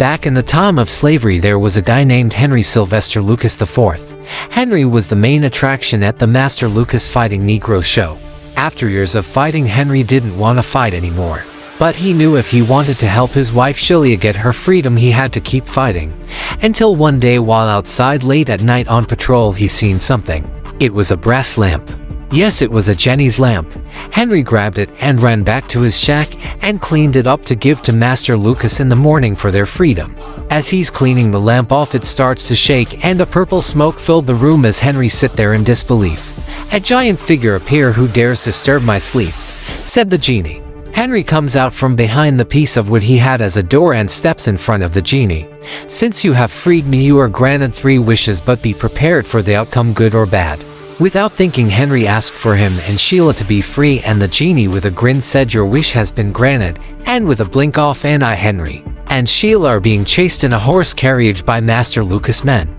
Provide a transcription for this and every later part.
Back in the time of slavery, there was a guy named Henry Sylvester Lucas IV. Henry was the main attraction at the Master Lucas Fighting Negro show. After years of fighting, Henry didn't want to fight anymore. But he knew if he wanted to help his wife Sheila get her freedom, he had to keep fighting. Until one day, while outside late at night on patrol, he seen something. It was a brass lamp. Yes, it was a Jenny's lamp. Henry grabbed it and ran back to his shack and cleaned it up to give to Master Lucas in the morning for their freedom. As he's cleaning the lamp off, it starts to shake and a purple smoke filled the room as Henry sit there in disbelief. "A giant figure appear. Who dares disturb my sleep?" said the genie. Henry comes out from behind the piece of wood he had as a door and steps in front of the genie. "Since you have freed me, you are granted 3 wishes, but be prepared for the outcome, good or bad." Without thinking, Henry asked for him and Sheila to be free, and the genie with a grin said, "Your wish has been granted." And with a blink off, and Henry and Sheila are being chased in a horse carriage by Master Lucas men.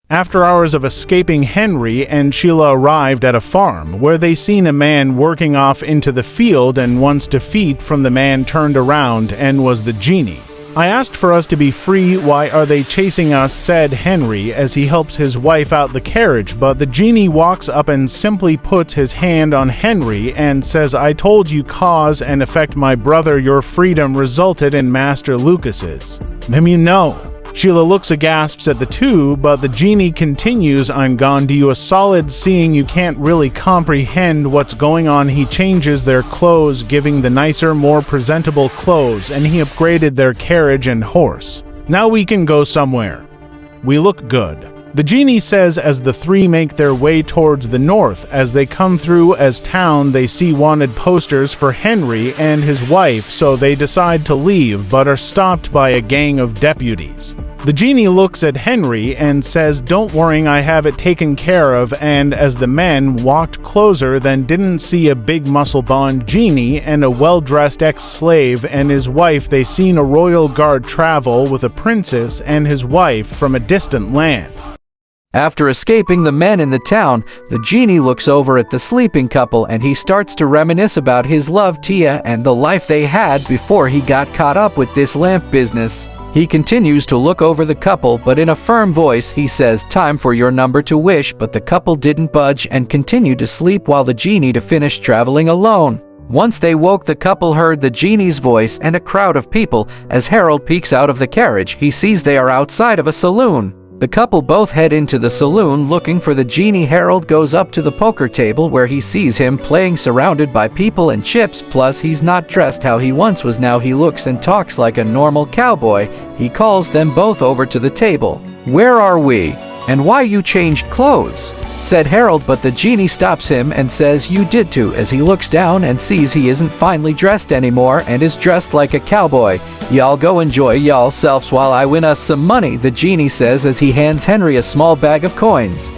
After hours of escaping, Henry and Sheila arrived at a farm where they seen a man working off into the field, and once defeat from the man turned around and was the genie. "I asked for us to be free. Why are they chasing us?" said Henry as he helps his wife out the carriage, but the genie walks up and simply puts his hand on Henry and says, "I told you cause and effect, my brother. Your freedom resulted in Master Lucas's." "You know." Sheila looks aghast at the two, but the genie continues, "I'm gone. Do you a solid, seeing you can't really comprehend what's going on." He changes their clothes, giving the nicer, more presentable clothes, and he upgraded their carriage and horse. "Now we can go somewhere. We look good," the genie says as the 3 make their way towards the north. As they come through as town, they see wanted posters for Henry and his wife, so they decide to leave but are stopped by a gang of deputies. The genie looks at Henry and says, "Don't worry, I have it taken care of." And as the men walked closer, then didn't see a big muscle-bound genie and a well-dressed ex-slave and his wife. They seen a royal guard travel with a princess and his wife from a distant land. After escaping the men in the town, the genie looks over at the sleeping couple and he starts to reminisce about his love Tia and the life they had before he got caught up with this lamp business. He continues to look over the couple, but in a firm voice he says, "Time for your number to wish," but the couple didn't budge and continued to sleep while the genie to finish traveling alone. Once they woke, the couple heard the genie's voice and a crowd of people. As Harold peeks out of the carriage, he sees they are outside of a saloon. The couple both head into the saloon looking for the genie. Harold goes up to the poker table where he sees him playing surrounded by people and chips, plus he's not dressed how he once was. Now he looks and talks like a normal cowboy. He calls them both over to the table. "Where are we? And why you changed clothes?" said Harold, but the genie stops him and says, "You did too," as he looks down and sees he isn't finely dressed anymore and is dressed like a cowboy. "Y'all go enjoy y'all selves while I win us some money," the genie says as he hands Henry a small bag of coins.